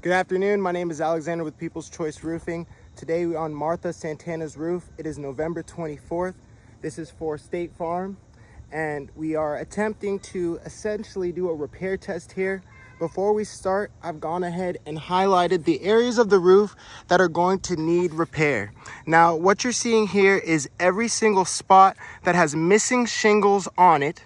Good afternoon. My name is Alexander with People's Choice Roofing. Today we're on Martha Santana's roof. It is November 24th. This is for State Farm, and we are attempting to essentially do a repair test here. Before we start, I've gone ahead and highlighted the areas of the roof that are going to need repair. Now, what you're seeing here is every single spot that has missing shingles on it.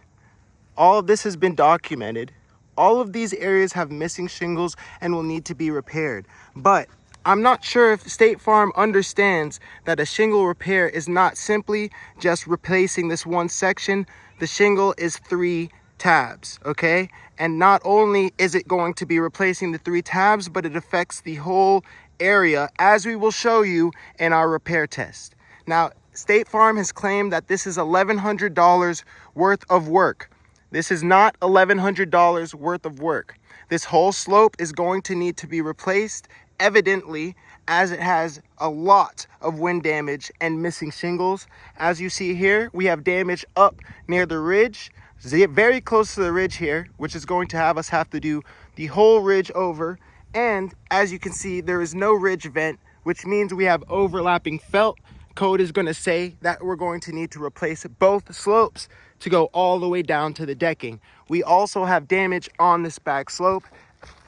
All of this has been documented. All of these areas have missing shingles and will need to be repaired. But I'm not sure if State Farm understands that a shingle repair is not simply just replacing this one section. The shingle is 3 tabs, okay? And not only is it going to be replacing the 3 tabs, but it affects the whole area, as we will show you in our repair test. Now, State Farm has claimed that this is $1,100 worth of work. This is not $1,100 worth of work. This whole slope is going to need to be replaced, evidently, as it has a lot of wind damage and missing shingles. As you see here, we have damage up near the ridge, very close to the ridge here, which is going to have us have to do the whole ridge over. And as you can see, there is no ridge vent, which means we have overlapping felt. Code is going to say that we're going to need to replace both slopes to go all the way down to the decking. We also have damage on this back slope,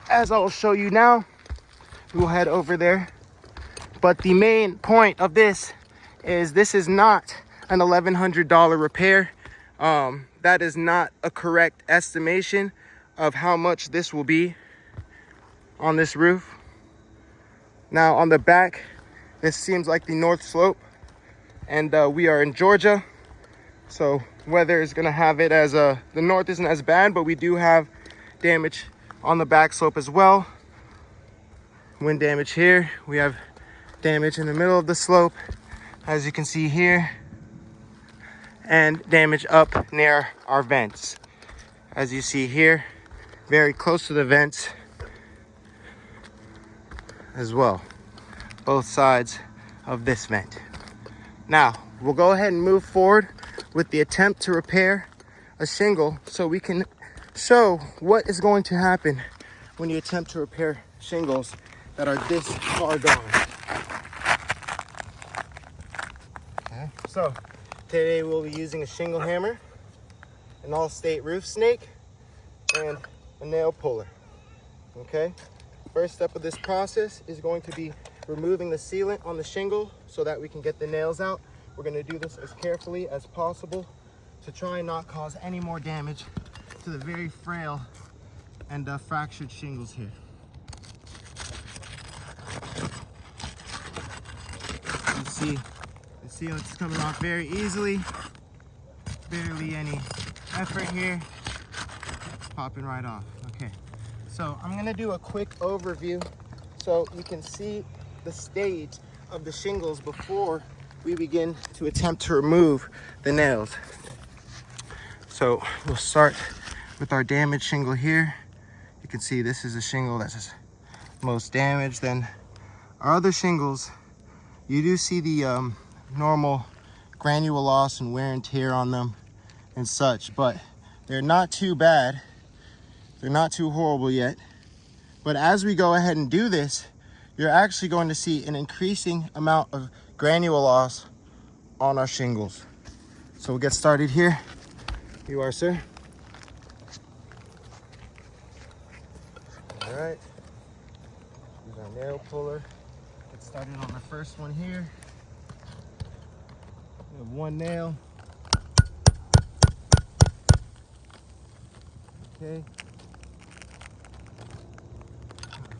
as I'll show you now. We'll head over there. But the main point of this is not an $1,100 repair. That is not a correct estimation of how much this will be on this roof. Now on the back, this seems like the north slope, and we are in Georgia, so weather is gonna have it as the north isn't as bad, but we do have damage on the back slope as well. Wind damage here. We have damage in the middle of the slope, as you can see here, and damage up near our vents, as you see here, very close to the vents as well, both sides of this vent. Now we'll go ahead and move forward with the attempt to repair a shingle, so we can show what is going to happen when you attempt to repair shingles that are this far gone. Okay, so today we'll be using a shingle hammer, an all-state roof snake, and a nail puller. Okay, first step of this process is going to be removing the sealant on the shingle so that we can get the nails out. We're going to do this as carefully as possible to try and not cause any more damage to the very frail and fractured shingles here. You see the sealant's coming off very easily. Barely any effort here. It's popping right off. Okay, so I'm going to do a quick overview so you can see the stage of the shingles before we begin to attempt to remove the nails. So we'll start with our damaged shingle here. You can see this is a shingle that's most damaged. Then our other shingles, you do see the normal granule loss and wear and tear on them and such, but they're not too bad. They're not too horrible yet. But as we go ahead and do this, you're actually going to see an increasing amount of granule loss on our shingles. So we'll get started here. Here you are, sir. All right. Use our nail puller. Get started on the first one here. We have one nail. Okay.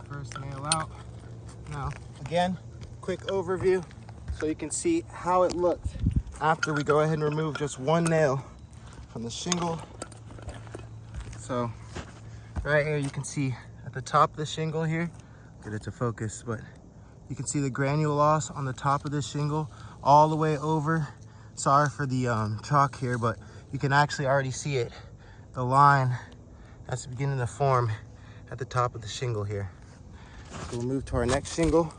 First nail out. Now, again, quick overview so you can see how it looked after we go ahead and remove just one nail from the shingle. So right here you can see at the top of the shingle here, get it to focus, but you can see the granule loss on the top of this shingle all the way over. Sorry for the chalk here, but you can actually already see it, the line that's beginning to form at the top of the shingle here. So we'll move to our next shingle.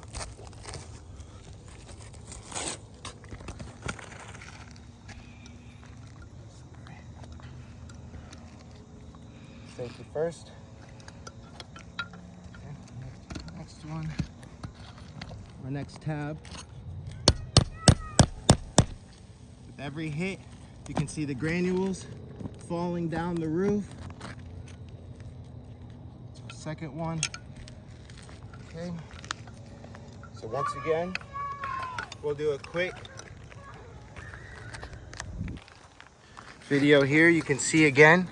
Safety first. Okay, one, our next tab. With every hit, you can see the granules falling down the roof. Second one. Okay. So once again, we'll do a quick video here. You can see again,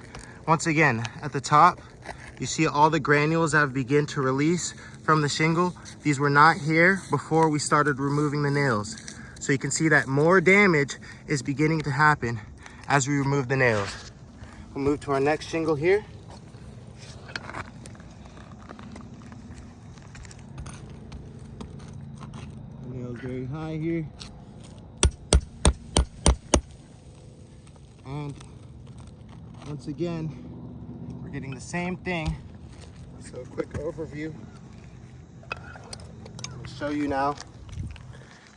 once again, at the top, you see all the granules that have begun to release from the shingle. These were not here before we started removing the nails. So you can see that more damage is beginning to happen as we remove the nails. We'll move to our next shingle here. The nail's very high here. And once again, we're getting the same thing. So a quick overview. I'll show you now.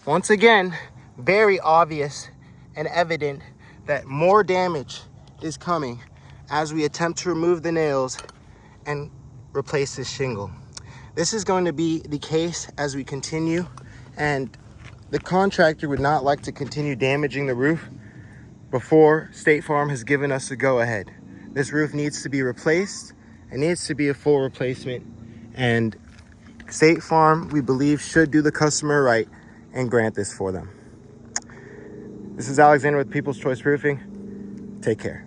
Once again, very obvious and evident that more damage is coming as we attempt to remove the nails and replace this shingle. This is going to be the case as we continue, and the contractor would not like to continue damaging the roof before State Farm has given us the go-ahead. This roof needs to be replaced. It needs to be a full replacement, and State Farm, we believe, should do the customer right and grant this for them. This is Alexander with People's Choice Roofing. Take care.